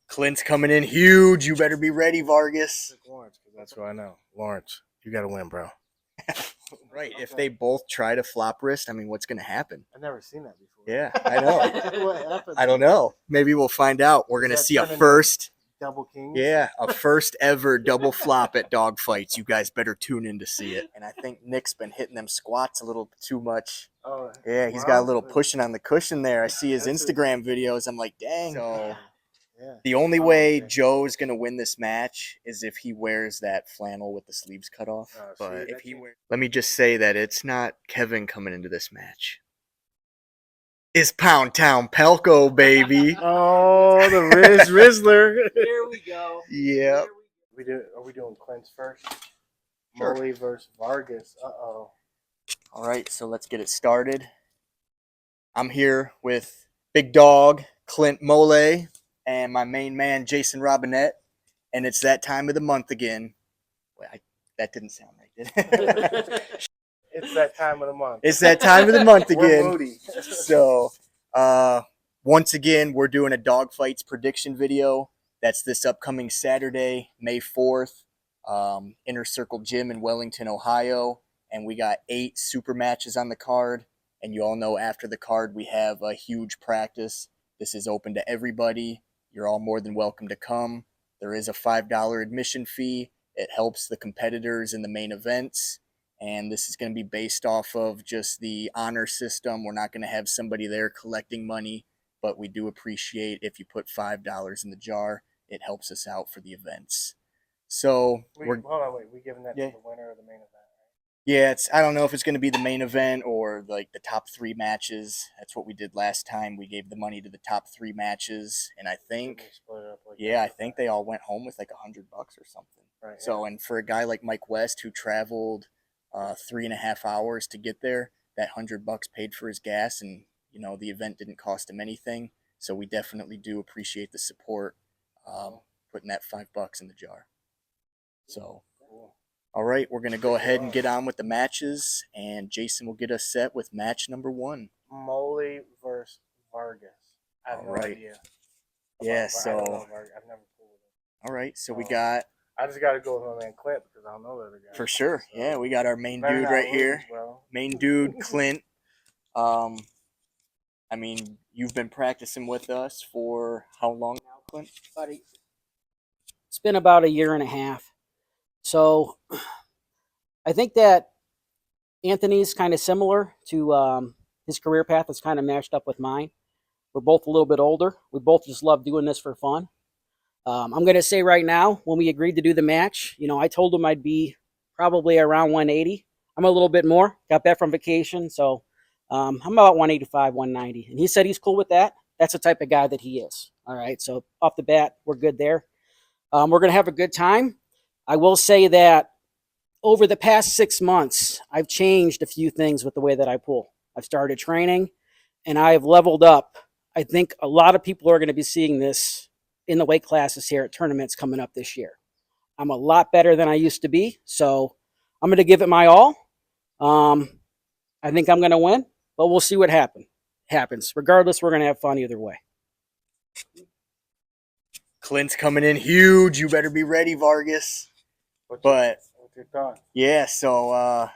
Clint's coming in huge. You better be ready, Vargas. Lawrence, because that's who I know. Lawrence, you got to win, bro. Right. Okay. If they both try to flop wrist, I mean, what's going to happen? I've never seen that before. Yeah, I know. What happened? I don't know. Maybe we'll find out. We're going to see a first. Double kings? Yeah, a first ever double flop at Dawg Fights. You guys better tune in to see it. And I think Nick's been hitting them squats a little too much. Oh, yeah, he's got a little pushing on the cushion there. I see his Instagram videos. I'm like, dang. So the only way Joe's going to win this match is if he wears that flannel with the sleeves cut off. But if he let me just say that it's not Kevin coming into this match. It's Pound Town Palco, baby. Oh, the Rizzler. Here we go. Yeah. Are we doing Clint's first? Sure. Moehle versus Vargas. Uh-oh. All right, so let's get it started. I'm here with Big Dawg, Clint Moehle, and my main man, Jason Robinette. And it's that time of the month again. Wait, that didn't sound right, did it? It's that time of the month. It's that time of the month again. We're moody. So, once again, we're doing a Dawg Fights prediction video. That's this upcoming Saturday, May 4th, Inner Circle Gym in Wellington, Ohio. And we got 8 super matches on the card. And you all know after the card, we have a huge practice. This is open to everybody. You're all more than welcome to come. There is a $5 admission fee. It helps the competitors in the main events. And this is going to be based off of just the honor system. We're not going to have somebody there collecting money, but we do appreciate if you put $5 in the jar. It helps us out for the events. So hold on, wait. We giving that to the winner of the main event, right? Yeah, I don't know if it's going to be the main event or like the top 3 matches. That's what we did last time. We gave the money to the top 3 matches, and I think, I think they all went home with like $100 or something. Right. So, and for a guy like Mike West who traveled 3.5 hours to get there, that $100 paid for his gas, and you know the event didn't cost him anything. So we definitely do appreciate the support, putting that $5 in the jar. So, all right, we're gonna go ahead and get on with the matches, and Jason will get us set with match number 1. Moehle versus Vargas. I have no idea. Yeah, so I've never pulled it. All right, so we got. I just got to go with my man Clint because I don't know the other guy. For sure. So, yeah, we got our main dude right here. Bro. Main dude, Clint. I mean, you've been practicing with us for how long now, Clint? It's been about 1.5 years. So I think that Anthony's kind of similar to his career path is kind of matched up with mine. We're both a little bit older. We both just love doing this for fun. I'm going to say right now, when we agreed to do the match, you know, I told him I'd be probably around 180. I'm a little bit more. Got back from vacation, so I'm about 185, 190. And he said he's cool with that. That's the type of guy that he is. All right, so off the bat, we're good there. We're going to have a good time. I will say that over the past 6 months, I've changed a few things with the way that I pull. I've started training, and I have leveled up. I think a lot of people are going to be seeing this in the weight classes here at tournaments coming up this year. I'm a lot better than I used to be, so I'm going to give it my all. I think I'm going to win, but we'll see what happens. Regardless, we're going to have fun either way. Clint's coming in huge. You better be ready, Vargas. What's your thought? Yeah, so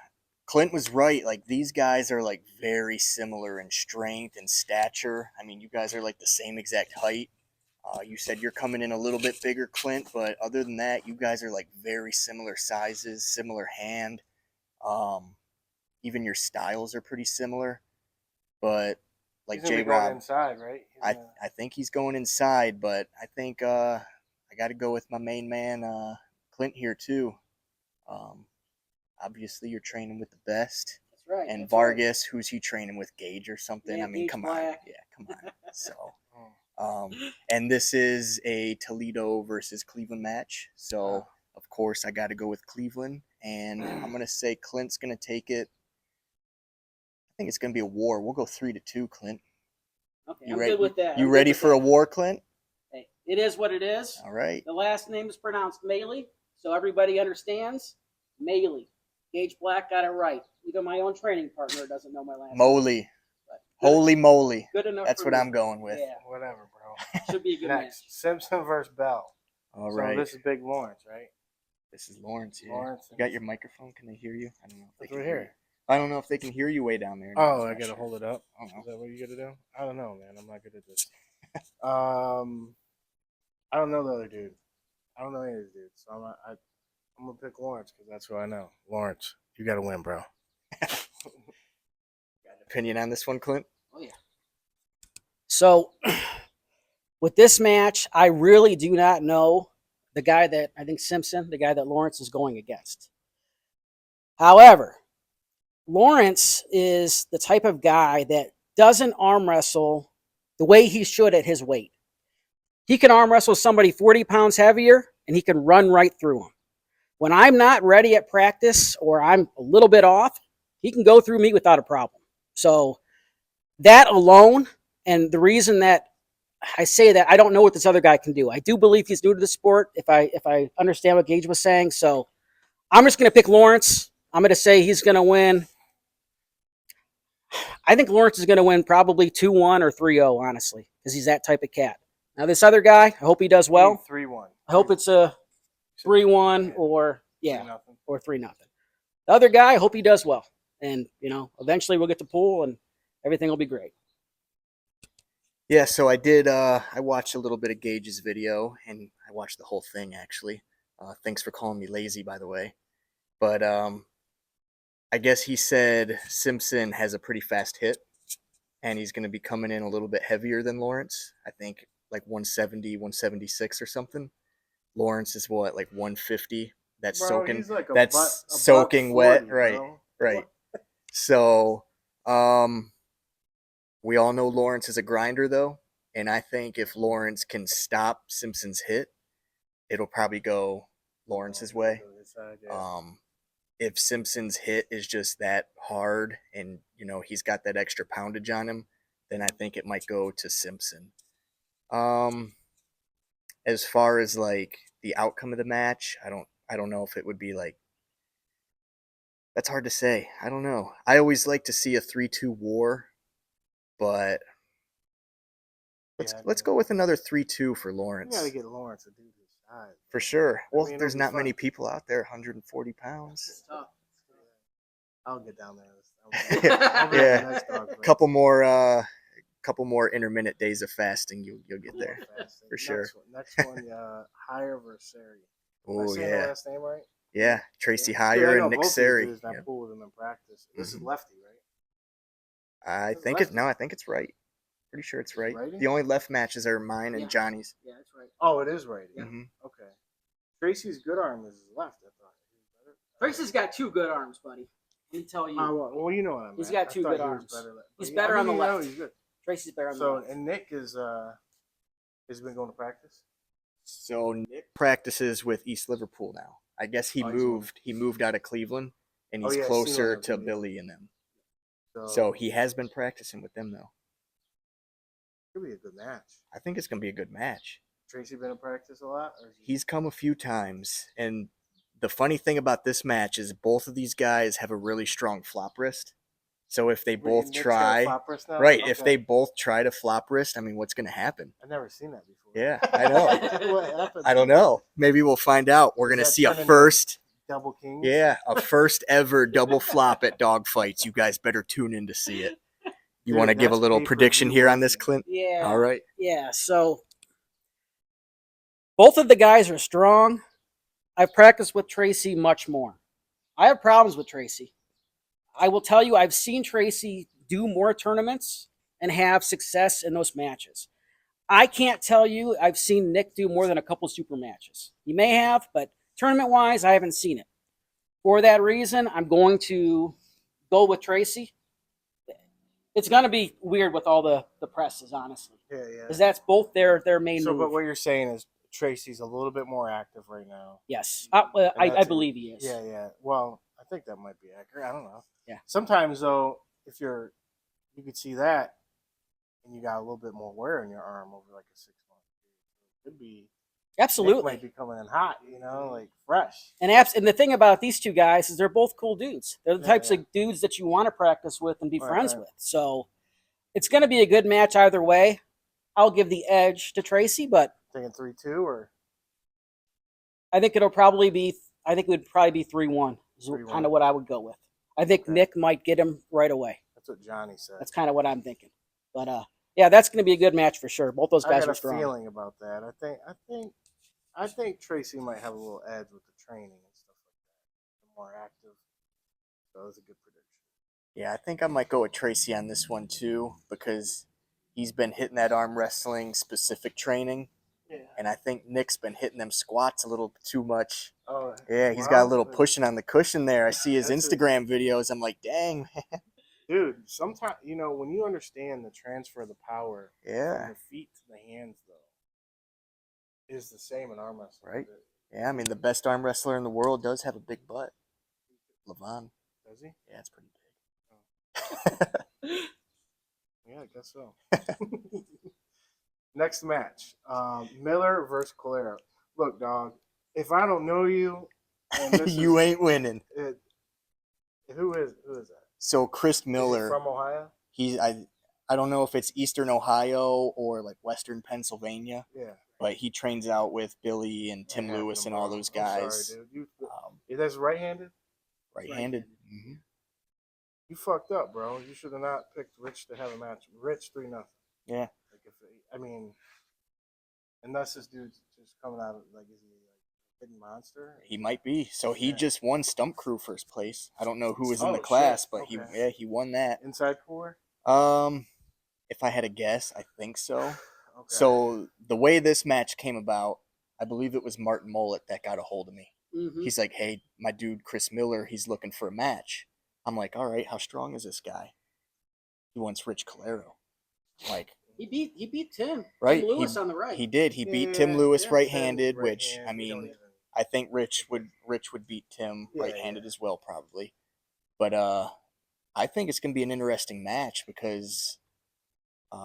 Clint was right. Like, these guys are like very similar in strength and stature. I mean, you guys are like the same exact height. You said you're coming in a little bit bigger, Clint, but other than that, you guys are like very similar sizes, similar hand. Even your styles are pretty similar. But like J-Rob, inside, right? I think he's going inside, but I think I got to go with my main man, Clint here too. Obviously, you're training with the best. That's right. And Vargas, who's he training with? Gage or something? Yeah, I mean, Gage come Black. on. Yeah, come on. So. And this is a Toledo versus Cleveland match. So, of course, I got to go with Cleveland. And I'm going to say Clint's going to take it. I think it's going to be a war. We'll go 3-2, Clint. Okay, I'm good with that. You ready for a war, Clint? Hey, it is what it is. All right. The last name is pronounced Moehle, so everybody understands. Moehle. Gage Black got it right. Even my own training partner doesn't know my last name. Moehle. Holy moly. Good enough. That's what I'm going with. Yeah. Whatever, bro. Should be a good Next, match. Simpson versus Bell. All So right. this is Big Lawrence, right? This is Lawrence. Yeah. Lawrence. You got your microphone? Can they hear you? I don't know if they It's can right hear here. you. I don't know if they can hear you way down there. No, Oh, I'm I not gotta sure. hold it up. I don't know. Is that what you gotta do? I don't know, man. I'm not good at this. I don't know the other dude. I don't know any of these dudes. So I'm gonna pick Lawrence because that's who I know. Lawrence, you gotta win, bro. Got an opinion on this one, Clint? Oh yeah. So with this match, I really do not know the guy that I think Simpson, the guy that Lawrence is going against. However, Lawrence is the type of guy that doesn't arm wrestle the way he should at his weight. He can arm wrestle somebody 40 pounds heavier and he can run right through them. When I'm not ready at practice or I'm a little bit off, he can go through me without a problem. So that alone, and the reason that I say that, I don't know what this other guy can do. I do believe he's new to the sport, if I understand what Gage was saying. So I'm just going to pick Lawrence. I'm going to say he's going to win. I think Lawrence is going to win probably 2-1 or 3-0, honestly, because he's that type of cat. Now, this other guy, I hope he does well. 3-1. I hope it's a 3-1 or, or 3-0. The other guy, I hope he does well. And, eventually we'll get to pool and everything will be great. Yeah, so I did. I watched a little bit of Gage's video, and I watched the whole thing actually. Thanks for calling me lazy, by the way. But I guess he said Simpson has a pretty fast hit, and he's going to be coming in a little bit heavier than Lawrence. I think like 170, 176 or something. Lawrence is what, like 150. That's Bro, soaking. he's like That's a soaking buck wet, 40, right? bro. Right. So, we all know Lawrence is a grinder, though, and I think if Lawrence can stop Simpson's hit, it'll probably go Lawrence's way. If Simpson's hit is just that hard and, he's got that extra poundage on him, then I think it might go to Simpson. As far as like the outcome of the match, I don't know if it would be like, that's hard to say. I don't know. I always like to see a 3-2 war, but let's go with another 3-2 for Lawrence. You gotta get Lawrence to do this size. For sure. Well, there's not fun. many people out there 140 pounds. It's tough. I'll get down there. Yeah. Couple more intermittent days of fasting, you'll get there for sure. Next one, Hire versus Sari. Oh the yeah, last name right? yeah. Tracy Dude, Hire I know and Nick both these Sari. dudes, and I pool with them in practice. This is lefty, right? I think it's right. Pretty sure it's right. Righty? The only left matches are mine and Johnny's. Yeah, that's right. Oh, it is right. Yeah. Mm-hmm. Okay. Tracy's good arm is his left. I thought. Tracy's got 2 good arms, buddy. Let me tell you. Well, you know what I mean. He's got 2 good arms. He's better on the left. He's good. Tracy's better on the left. So, and Nick has been going to practice. So Nick practices with East Liverpool now. I guess he moved out of Cleveland, and he's closer to Billy and them. So he has been practicing with them though. Could be a good match. I think it's gonna be a good match. Tracy been in practice a lot? He's come a few times, and the funny thing about this match is both of these guys have a really strong flop wrist. So if they both try, right? Okay. If they both try to flop wrist, I mean, what's going to happen? I've never seen that before. Yeah, I know. What happens? I don't know. Maybe we'll find out. We're going to see a first double king. Yeah, a first ever double flop at Dawg Fights. You guys better tune in to see it. You want to give a little prediction here on this, Clint? Yeah. All right. Yeah. So both of the guys are strong. I've practiced with Tracy much more. I have problems with Tracy. I will tell you, I've seen Tracy do more tournaments and have success in those matches. I can't tell you I've seen Nick do more than a couple super matches. He may have, but tournament-wise, I haven't seen it. For that reason, I'm going to go with Tracy. It's going to be weird with all the presses, honestly. Yeah. Because that's both their main move. But what you're saying is Tracy's a little bit more active right now. Yes. I believe he is. Yeah. Well, I think that might be accurate. I don't know. Yeah. Sometimes, though, if you could see that, and you got a little bit more wear in your arm over like a 6-month period. It could be. Absolutely. Nick might be coming in hot, like fresh. And the thing about these two guys is they're both cool dudes. They're the types of dudes that you want to practice with and be friends with. So it's going to be a good match either way. I'll give the edge to Tracy, but Thinking 3-2 or I think it'll probably be. I think it would probably be 3-1. Is 3-1. kind of what I would go with. I think Okay. Nick might get him right away. That's what Jonny said. That's kind of what I'm thinking. But yeah, that's going to be a good match for sure. Both those I guys got are a strong. feeling about that. I think Tracy might have a little edge with the training and stuff like that. More active. So that's a good prediction. Yeah, I think I might go with Tracy on this one too because he's been hitting that arm wrestling specific training, Yeah. and I think Nick's been hitting them squats a little too much. Oh, Yeah, he's got a little well, pushing on the cushion there. I see his That's Instagram videos. I'm like, dang, man. dude. Sometimes when you understand the transfer of the power from Yeah, the feet to the hands, though, is the same in arm wrestling. right. Yeah, I mean, the best arm wrestler in the world does have a big butt. Levon. Does he? Yeah, it's pretty big. Yeah, I guess so. Next match, Miller versus Calero. Look, dog. If I don't know you, and this You is, ain't winning. who is that? So Chris Is he Miller, from Ohio? I don't know if it's Eastern Ohio or like Western Pennsylvania, Yeah. but he trains out with Billy and Tim Manhattan, Lewis and all bro. those I'm guys. sorry, dude. Um, That's right-handed. right-handed. Mm-hmm. You fucked up, bro. You should have not picked Rich to have a match. Rich 3-0. Yeah. Like I mean, unless this dude's just coming out of like, is he like a hidden monster? He might be. So he just won Stump Crew first place. I don't know who was in the Oh, class, shit. but Okay. he won that. Inside four. If I had to guess, I think so. Okay. So the way this match came about, I believe it was Martin Mullet that got a hold of me. Mm-hmm. He's like, "Hey, my dude Chris Miller, he's looking for a match." I'm like, "All right, how strong is this guy?" He wants Rich Calero. Like, He beat Tim. right? Tim Lewis on the right. He did. He beat Yeah, Tim Lewis Tim right-handed, right which hand. I We don't mean, even. I think Rich would beat Tim Yeah, right-handed yeah. as well, probably. But I think it's gonna be an interesting match because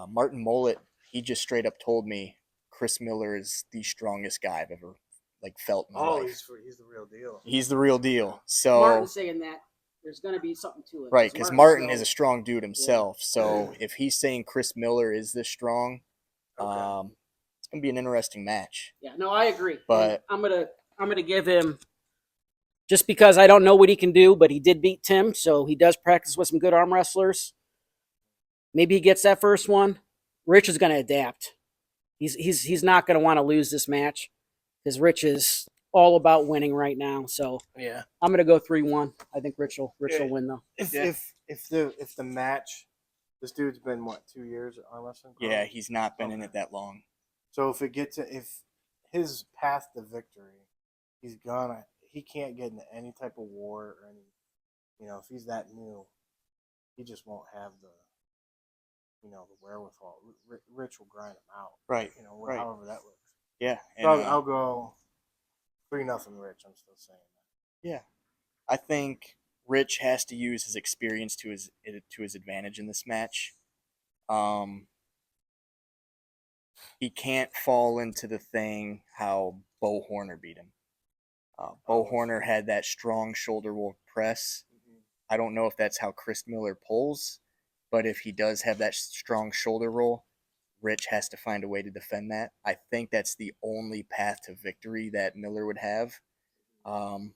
Martin Mullet, he just straight up told me Chris Miller is the strongest guy I've ever like felt in my life. He's the real deal. He's the real deal. So Martin's saying that there's going to be something to it. right, because Martin is a strong dude himself. So if he's saying Chris Miller is this strong, Okay. it's gonna be an interesting match. Yeah, no, I agree. But and I'm gonna give him, just because I don't know what he can do, but he did beat Tim, so he does practice with some good arm wrestlers. Maybe he gets that first one. Rich is going to adapt. He's not going to want to lose this match because Rich is all about winning right now. So yeah, I'm going to go 3-1. I think Rich will win though. If the match, this dude's been what, 2 years arm wrestling? yeah, he's not been in it that long. So if his path to victory, he can't get into any type of war or any, if he's that new, he just won't have the wherewithal. Rich will grind him out. Right. Right. However that looks. Yeah. And, So I'll go 3-0 Rich. I'm still saying that. Yeah. I think Rich has to use his experience to his advantage in this match. He can't fall into the thing how Bo Horner beat him. Bo Horner had that strong shoulder roll press. Mm-hmm. I don't know if that's how Chris Miller pulls, but if he does have that strong shoulder roll, Rich has to find a way to defend that. I think that's the only path to victory that Miller would have. I'll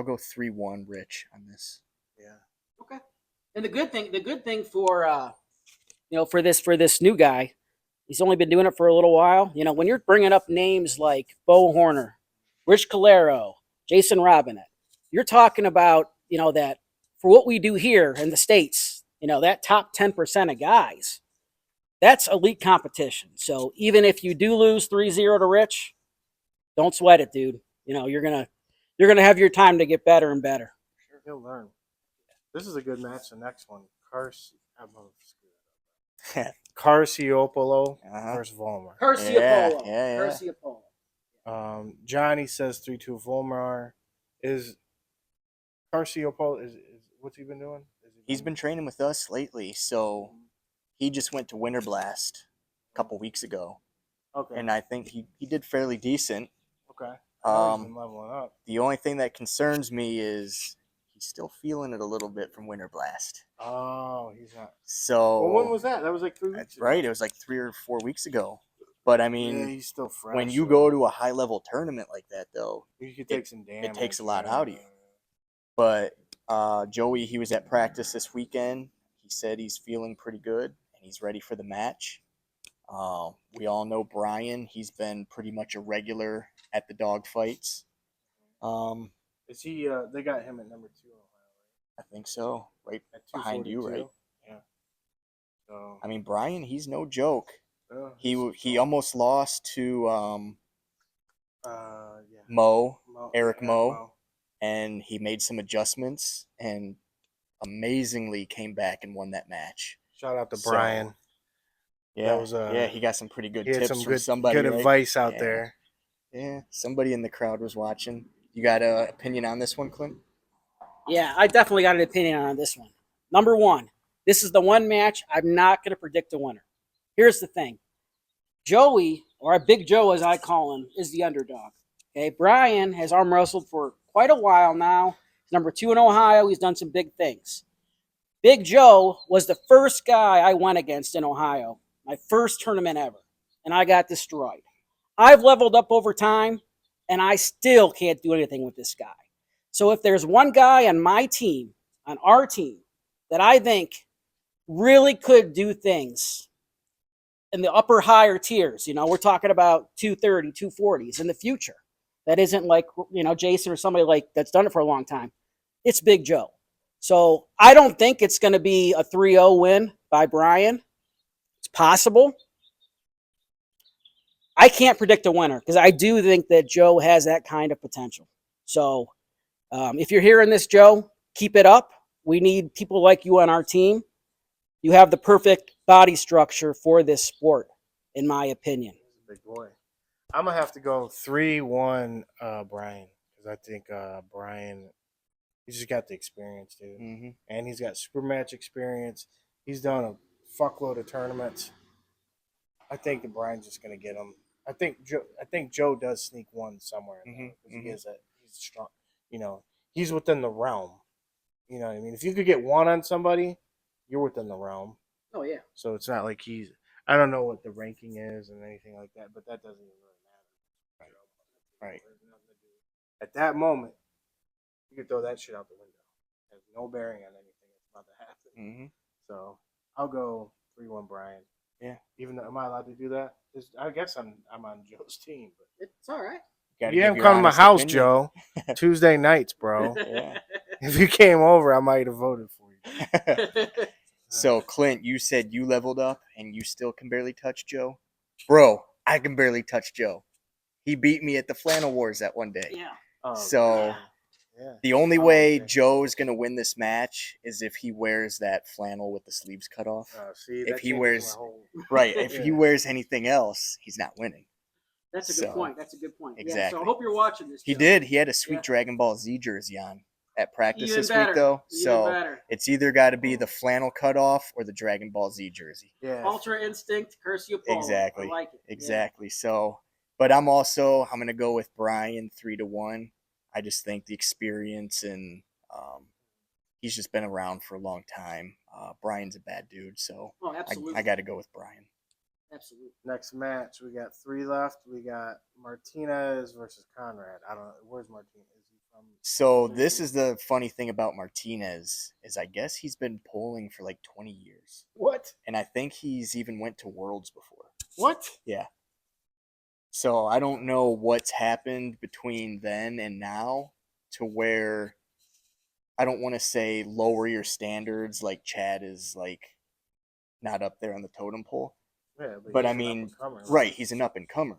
go 3-1 Rich on this. Yeah. Okay. And the good thing for for this new guy, he's only been doing it for a little while. When you're bringing up names like Bo Horner, Rich Calero, Jason Robinette, you're talking about that for what we do here in the States, that top 10% of guys, that's elite competition. So even if you do lose 3-0 to Rich, don't sweat it, dude. You're gonna have your time to get better and better. Sure, he'll learn. This is a good match. The next one, Carciopolo versus Volmar. Carciopolo. Yeah. Carciopolo. Jonny says 3-2 Volmar. Is Carciopolo is what's he been doing? He's been training with us lately, so he just went to Winter Blast a couple weeks ago. Okay. And I think he did fairly decent. Okay. He's been leveling up. The only thing that concerns me is he's still feeling it a little bit from Winter Blast. Oh, he's not. So Well, when was that? That was like 3 weeks that's ago. right. It was like 3 or 4 weeks ago. But I mean, Yeah, he's still fresh. when you go to a high level tournament like that, though, you could take some damage. it takes a lot out of you. But Joey, he was at practice this weekend. He said he's feeling pretty good and he's ready for the match. We all know Brian. He's been pretty much a regular at the Dawg Fights. Is he? They got him at number 2 in Ohio, right? I think so. Right At behind you, 242? right? Yeah. So I mean, Brian, he's no joke. he's He almost lost to yeah. Eric Moe, and he made some adjustments and amazingly came back and won that match. Shout out to So, Brian. Yeah, That was he got some pretty good he had tips some from somebody. good right? advice out Yeah. there. Yeah, somebody in the crowd was watching. You got an opinion on this one, Clint? Yeah, I definitely got an opinion on this one. Number one, this is the one match I'm not going to predict a winner. Here's the thing. Joey, or Big Joe as I call him, is the underdog. Okay, Brian has arm wrestled for quite a while now. He's number 2 in Ohio. He's done some big things. Big Joe was the first guy I went against in Ohio, my first tournament ever, and I got destroyed. I've leveled up over time, and I still can't do anything with this guy. So if there's one guy on my team, on our team, that I think really could do things in the upper higher tiers, we're talking about 230, 240s in the future. That isn't like, Jason or somebody like that's done it for a long time. It's Big Joe. So I don't think it's going to be a 3-0 win by Brian. It's possible. I can't predict a winner because I do think that Joe has that kind of potential. So if you're hearing this, Joe, keep it up. We need people like you on our team. You have the perfect body structure for this sport, in my opinion. Big boy. I'm gonna have to go 3-1 Brian, because I think Brian, he's just got the experience, dude, and he's got super match experience. He's done a fuckload of tournaments. I think that Brian's just gonna get him. I think Joe does sneak one somewhere because he's strong. He's within the realm. You know what I mean? If you could get one on somebody, you're within the realm. Oh, yeah. So it's not like he's. I don't know what the ranking is and anything like that, but that doesn't even really matter. Right. At that moment, you can throw that shit out the window. It has no bearing on anything that's about to happen. So I'll go 3-1 Brian. Yeah. Even though, am I allowed to do that? I guess I'm on Joe's team. But it's all right. You haven't come to my house, Joe. Tuesday nights, bro. Yeah. If you came over, I might have voted for you. So, Clint, you said you leveled up and you still can barely touch Joe? Bro, I can barely touch Joe. He beat me at the Flannel Wars that one day. Yeah. So, the only way Joe's going to win this match is if he wears that flannel with the sleeves cut off. If he wears if he wears anything else, he's not winning. That's a good point. That's a good point. Exactly. Yeah, so I hope you're watching this. He did. He had a sweet Dragon Ball Z jersey on at practice this week, though. So it's either got to be the flannel cutoff or the Dragon Ball Z jersey. Yeah. Ultra Instinct, Curse You Polo. Exactly. I like it. Exactly. Yeah. So, but I'm going to go with Brian 3-1. I just think the experience and he's just been around for a long time. Brian's a bad dude, so I got to go with Brian. Absolutely. Next match, we got 3 left. We got Martinez versus Conrad. I don't know. Where's Martinez? Is he from? So this is the funny thing about Martinez is I guess he's been polling for like 20 years. What? And I think he's even went to Worlds before. What? Yeah. So I don't know what's happened between then and now to where I don't want to say lower your standards like Chad is like not up there on the totem pole. Yeah, but I mean, right, he's an up-and-comer.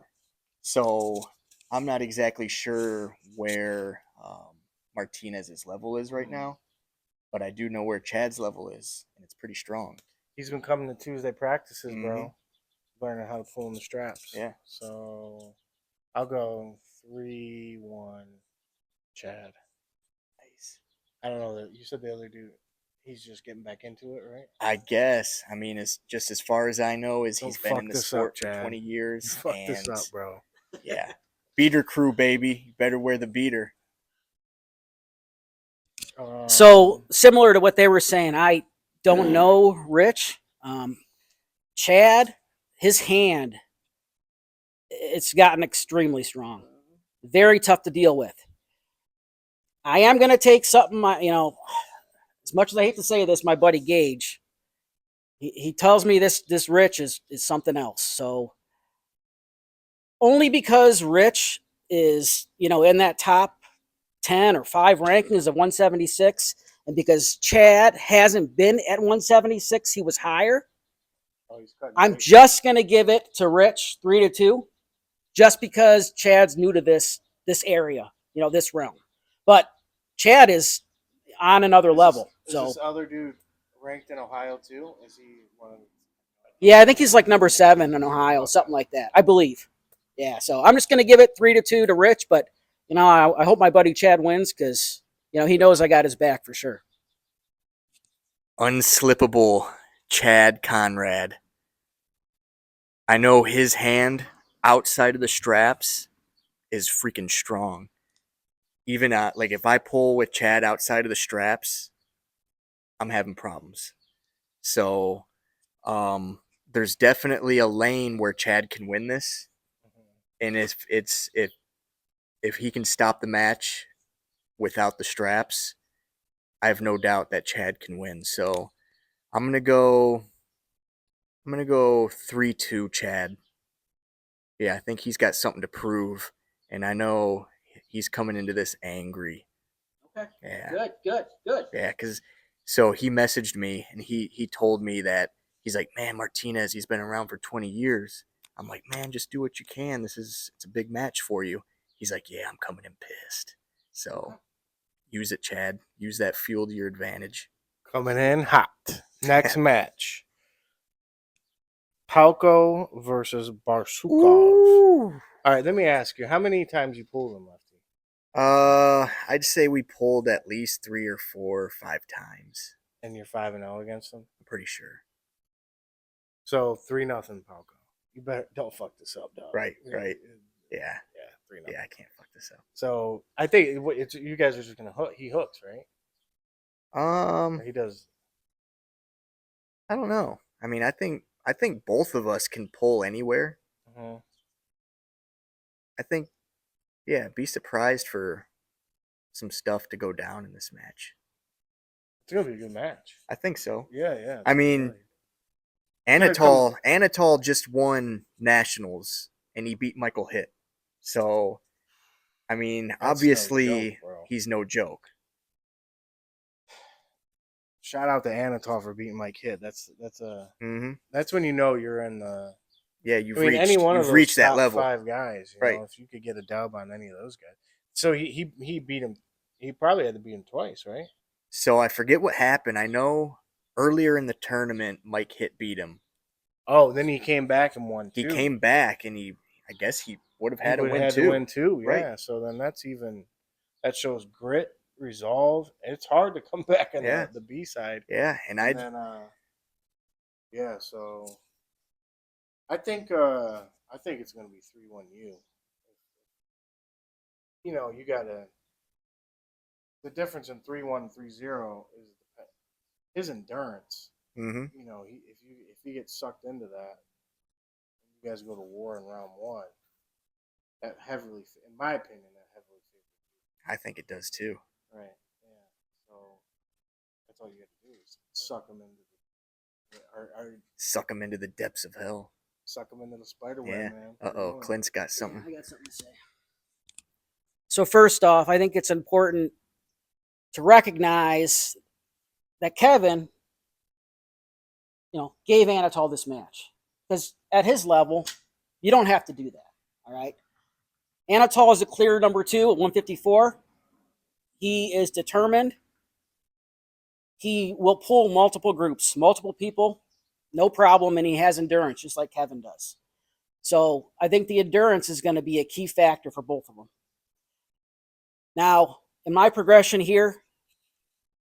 So I'm not exactly sure where Martinez's level is right now, but I do know where Chad's level is, and it's pretty strong. He's been coming to Tuesday practices, bro. Learning how to pull in the straps. Yeah. So I'll go 3-1 Chad. Nice. I don't know that you said the other dude. He's just getting back into it, right? I guess. I mean, it's just as far as I know is he's been in the sport for 20 years. Fuck this up, bro. Yeah. Beater crew, baby. You better wear the beater. So similar to what they were saying, I don't know Rich. Chad, his hand, it's gotten extremely strong. Very tough to deal with. I am going to take something, as much as I hate to say this, my buddy Gage, he tells me this Rich is something else. So only because Rich is, in that top 10 or 5 rankings of 176, and because Chad hasn't been at 176, he was higher. I'm just going to give it to Rich 3-2, just because Chad's new to this area, this realm. But Chad is on another level. Is this other dude ranked in Ohio too? Is he one of? Yeah, I think he's like number 7 in Ohio, something like that, I believe. Yeah, so I'm just going to give it 3-2 to Rich, but I hope my buddy Chad wins because he knows I got his back for sure. Unslippable Chad Conrad. I know his hand outside of the straps is freaking strong. Even like if I pull with Chad outside of the straps, I'm having problems. So there's definitely a lane where Chad can win this, and if he can stop the match without the straps, I have no doubt that Chad can win. So I'm gonna go 3-2 Chad. Yeah, I think he's got something to prove, and I know he's coming into this angry. Okay. Yeah. Good. Yeah, because so he messaged me and he told me that he's like, man, Martinez, he's been around for 20 years. I'm like, man, just do what you can. It's a big match for you. He's like, yeah, I'm coming in pissed. So use it, Chad. Use that fuel to your advantage. Coming in hot. Next match. Palco versus Bursukov. Ooh. All right, let me ask you, how many times you pulled him, Lefty? I'd say we pulled at least 3 or 4 or 5 times. And you're 5-0 against him? I'm pretty sure. So 3-0 Palco. You better don't fuck this up, dog. Right. Yeah. 3-0. Yeah, I can't fuck this up. So I think it's you guys are just gonna hook. He hooks, right? Or he does. I don't know. I mean, I think both of us can pull anywhere. Uh-huh. I think, yeah, be surprised for some stuff to go down in this match. It's gonna be a good match. I think so. Yeah. I mean, Anatol just won nationals and he beat Michael Hitt. So, I mean, That's obviously no joke, bro. he's no joke. Shout out to Anatol for beating Mike Hitt. That's Mm-hmm. that's when you know you're in the. Yeah, you've any one of those reached that top level. 5 guys, right? Know, if you could get a dub on any of those guys, so he beat him. He probably had to beat him twice, right? So I forget what happened. I know earlier in the tournament, Mike Hitt beat him. Oh, then he came back and won. He came back and I guess he would have had to win too. Yeah. Right. So then that shows grit, resolve. It's hard to come back on the B side. Yeah, so I think it's gonna be 3-1 you. You gotta. The difference in 3-1 3-0 is his endurance. Mm-hmm. If he gets sucked into that, you guys go to war in round 1. That heavily, in my opinion, I think it does too. Right. Yeah. So that's all you have to do is suck them into the depths of hell. Suck them into the spider web, yeah. man. Clint's got something. I got something to say. So first off, I think it's important to recognize that Kevin, gave Anatol this match. Because at his level, you don't have to do that. All right. Anatol is a clear number 2 at 154. He is determined. He will pull multiple groups, multiple people, no problem, and he has endurance, just like Kevin does. So I think the endurance is going to be a key factor for both of them. Now, in my progression here,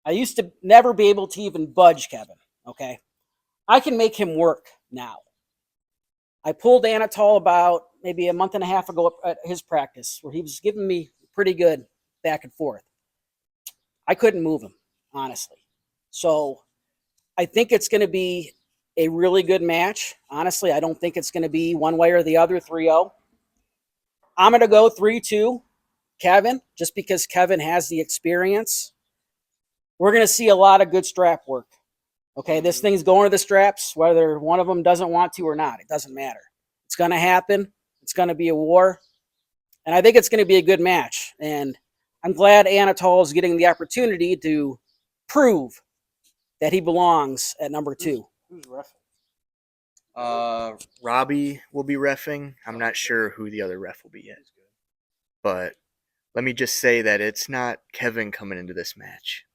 I used to never be able to even budge Kevin, okay? I can make him work now. I pulled Anatol about maybe a month and a half ago at his practice where he was giving me pretty good back and forth. I couldn't move him, honestly. So I think it's going to be a really good match. Honestly, I don't think it's going to be one way or the other 3-0. I'm going to go 3-2 Kevin, just because Kevin has the experience. We're going to see a lot of good strap work. Okay, this thing's going to the straps, whether one of them doesn't want to or not. It doesn't matter. It's going to happen. It's going to be a war. And I think it's going to be a good match. And I'm glad Anatol is getting the opportunity to prove that he belongs at number 2. Who's reffing? Robbie will be reffing. I'm not sure who the other ref will be yet. But let me just say that it's not Kevin coming into this match.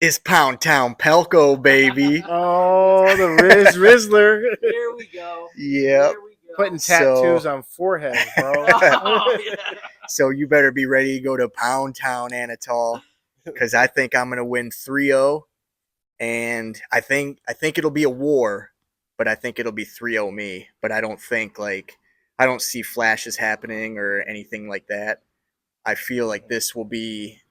It's Pound Town Palco, baby. Oh, the Rizzler. There we go. Yep. There we go. Putting tattoos on foreheads, bro. Oh, yeah. So you better be ready to go to Pound Town, Anatol, because I think I'm going to win 3-0. And I think it'll be a war, but I think it'll be 3-0 me. But I don't see flashes happening or anything like that. I feel like this will be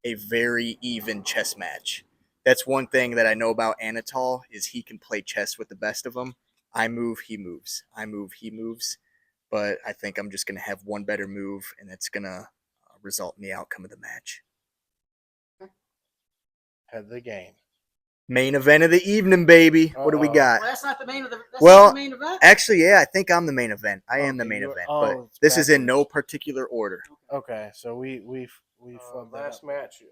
a very even chess match. That's one thing that I know about Anatol is he can play chess with the best of them. I move, he moves. I move, he moves. But I think I'm just going to have one better move, and it's going to result in the outcome of the match. Head of the game. Main event of the evening, baby. What do we got? Well, that's not the main event. Actually, yeah, I think I'm the main event. I am the Okay, main you- event, oh, but it's this is in backwards. no particular order. Okay, so we flubbed last match.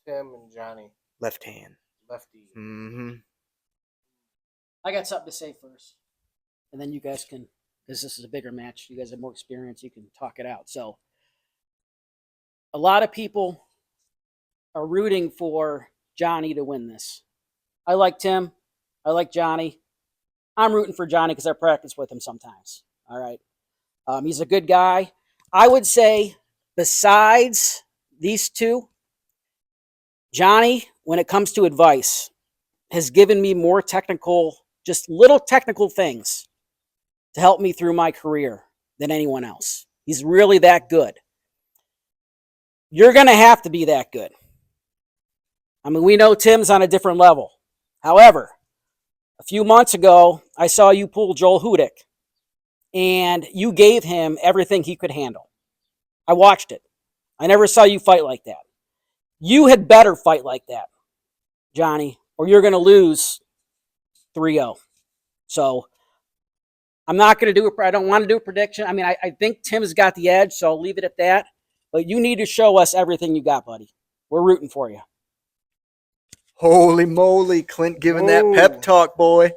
Tim and Jonny Left hand. lefty. Mm-hmm. I got something to say first, and then you guys can, because this is a bigger match. You guys have more experience. You can talk it out. So, a lot of people are rooting for Jonny to win this. I like Tim. I like Jonny. I'm rooting for Jonny because I practice with him sometimes. All right. He's a good guy. I would say, besides these two, Jonny, when it comes to advice, has given me more technical, just little technical things to help me through my career than anyone else. He's really that good. You're going to have to be that good. I mean, we know Tim's on a different level. However, a few months ago, I saw you pull Joel Hudick, and you gave him everything he could handle. I watched it. I never saw you fight like that. You had better fight like that, Jonny, or you're going to lose 3-0. So I'm not going to do it. I don't want to do a prediction. I mean, I think Tim's got the edge, so I'll leave it at that. But you need to show us everything you got, buddy. We're rooting for you. Holy moly, Clint giving that pep talk, boy.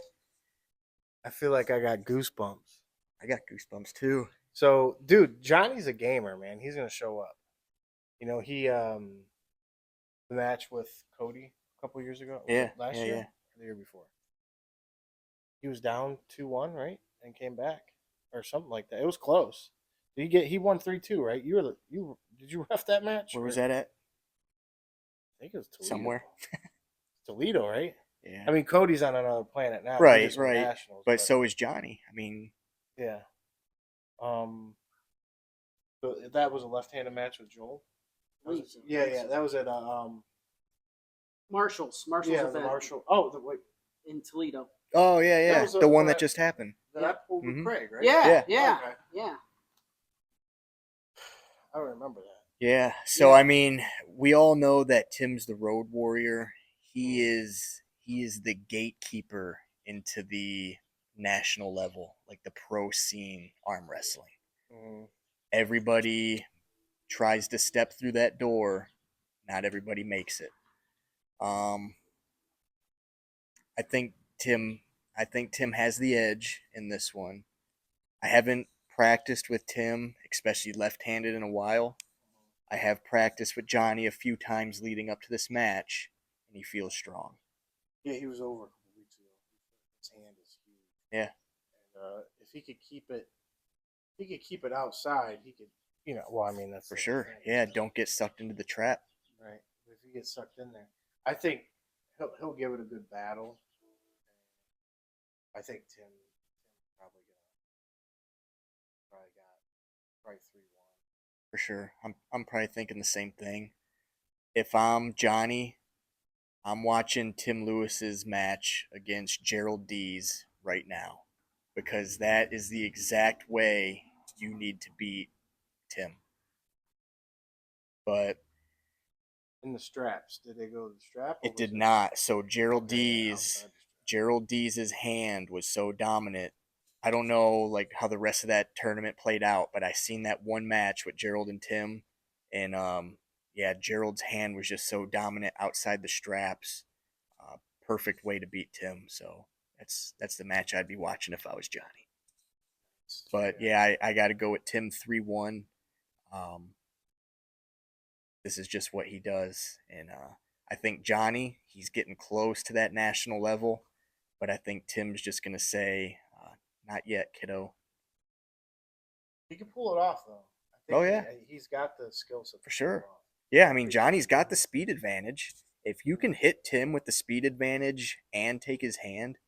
I feel like I got goosebumps. I got goosebumps too. So, dude, Johnny's a gamer, man. He's gonna show up. You know, he the match with Cody a couple years ago. Last year, or the year before. He was down 2-1, right, and came back, or something like that. It was close. He won 3-2, right? Did you ref that match? Where was that at? I think it was Toledo. Somewhere. Toledo, right? Yeah. I mean, Cody's on another planet now. Right. Nationals, but so is Jonny. I mean, yeah. So that was a left-handed match with Joel. Yeah. That was at Marshall's. yeah, the Marshall. Oh, wait. In Toledo. oh yeah, was the one that just happened. That I pulled with Craig, right? Yeah. Okay. I remember that. Yeah. So I mean, we all know that Tim's the road warrior. He is the gatekeeper into the national level, like the pro scene arm wrestling. Mm-hmm. Everybody tries to step through that door. Not everybody makes it. I think Tim has the edge in this one. I haven't practiced with Tim, especially left-handed, in a while. I have practiced with Jonny a few times leading up to this match, and he feels strong. Yeah, he was over a couple weeks ago. His hand is huge. Yeah. And if he could keep it outside, he could. Well, I mean that's for sure. Yeah, don't get sucked into the trap. Right. If he gets sucked in there, I think he'll give it a good battle. I think Tim probably got 3-1 for sure. I'm probably thinking the same thing. if I'm Jonny, I'm watching Tim Lewis's match against Gerald Dees right now, because that is the exact way you need to beat Tim. But in the straps, did they go to the strap? It did not. So Gerald Dees, hand was so dominant. I don't know like how the rest of that tournament played out, but I seen that one match with Gerald and Tim, and yeah, Gerald's hand was just so dominant outside the straps. Perfect way to beat Tim. So that's the match I'd be watching if I was Jonny. But yeah, I got to go with Tim 3-1. This is just what he does, and I think Jonny, he's getting close to that national level, but I think Tim's just gonna say, "Not yet, kiddo." He can pull it off, though. I think he's got the skill set for sure. Yeah, I mean Jonny's got the speed advantage. If you can hit Tim with the speed advantage and take his hand,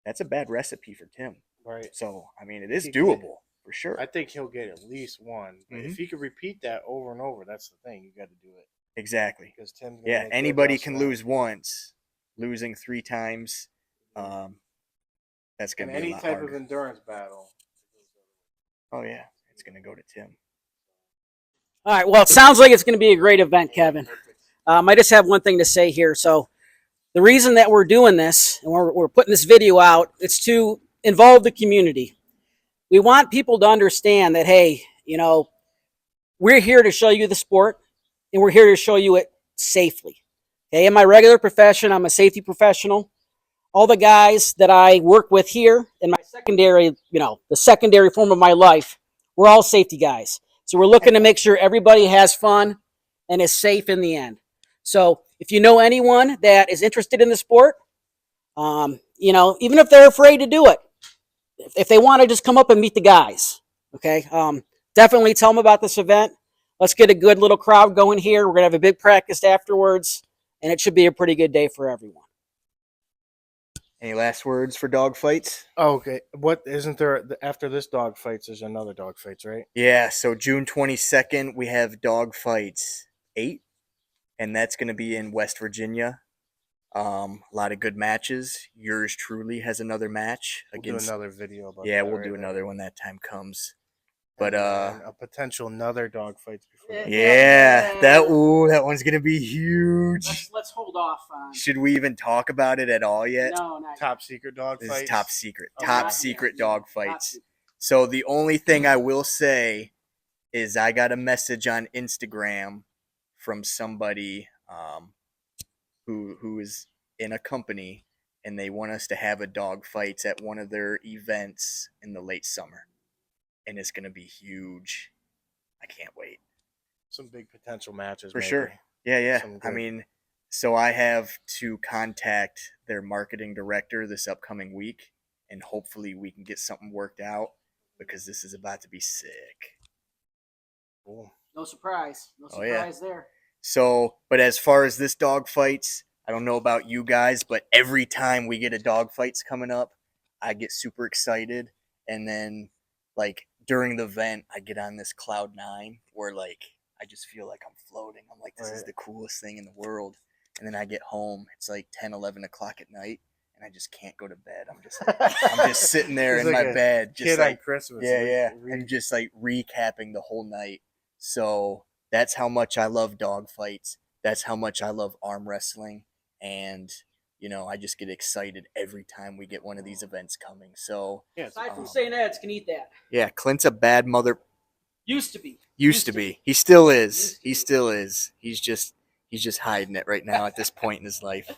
that's a bad recipe for Tim. Right. So I mean, it is doable for sure. I think he'll get at least one. But if he could repeat that over and over, that's the thing. You got to do it. Exactly. Because Tim's anybody can lose once. Losing 3 times, that's gonna be any a lot type harder. of endurance battle. Oh yeah, it's gonna go to Tim. All right. Well, it sounds like it's going to be a great event, Kevin. I just have one thing to say here. So the reason that we're doing this and we're putting this video out, it's to involve the community. We want people to understand that, hey, you know, we're here to show you the sport, and we're here to show you it safely. Okay, in my regular profession, I'm a safety professional. All the guys that I work with here in my secondary, the secondary form of my life, we're all safety guys. So we're looking to make sure everybody has fun and is safe in the end. So if you know anyone that is interested in the sport, even if they're afraid to do it, if they want to just come up and meet the guys, okay, definitely tell them about this event. Let's get a good little crowd going here. We're going to have a big practice afterwards, and it should be a pretty good day for everyone. Any last words for Dawg Fights? Oh, okay. What isn't there after this Dawg Fights? There's another Dawg Fights, right? Yeah. So June 22nd, we have Dawg Fights 8, and that's going to be in West Virginia. A lot of good matches. Yours truly has another match against. We'll do another video about that. Yeah, we'll do another when that time comes. But a potential another Dawg Fights before that. Yeah, that one's gonna be huge. Let's hold off on. Should we even talk about it at all yet? No, not top secret Dawg Fights. This is top secret. Top secret Dawg Fights. So the only thing I will say is I got a message on Instagram from somebody who is in a company, and they want us to have a Dawg Fights at one of their events in the late summer. And it's going to be huge. I can't wait. Some big potential matches. For sure. Yeah. I mean, so I have to contact their marketing director this upcoming week, and hopefully we can get something worked out, because this is about to be sick. Cool. No surprise. No surprise there. So, but as far as this Dawg Fights, I don't know about you guys, but every time we get a Dawg Fights coming up, I get super excited. And then, like, during the event, I get on this cloud 9 where, like, I just feel like I'm floating. I'm like, this is the coolest thing in the world. And then I get home, it's like 10, 11 o'clock at night, and I just can't go to bed. I'm just sitting there in my bed, just like on Christmas. And just like recapping the whole night. So that's how much I love Dawg Fights. That's how much I love arm wrestling, and I just get excited every time we get one of these events coming. So aside from St. Ed's can eat that. Yeah, Clint's a bad mother. Used to be. He still is. He still is. He's just hiding it right now at this point in his life.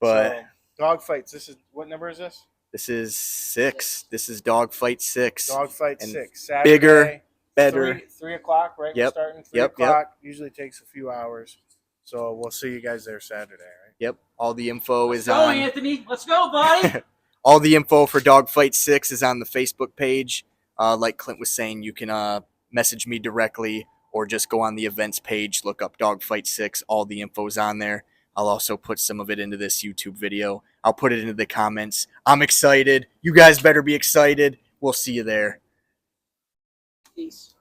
But so, Dawg Fights. This is what number is this? This is 6. This is Dawg Fight 6. Dawg Fight 6. Saturday, bigger, better. 3 o'clock, right? Yep. We're starting 3 o'clock. Usually takes a few hours. So we'll see you guys there Saturday, right? Yep. All the info Let's is go, on. Anthony. Let's go, buddy. All the info for Dawg Fight 6 is on the Facebook page. Like Clint was saying, you can message me directly or just go on the events page, look up Dawg Fight 6. All the info is on there. I'll also put some of it into this YouTube video. I'll put it into the comments. I'm excited. You guys better be excited. We'll see you there. Peace.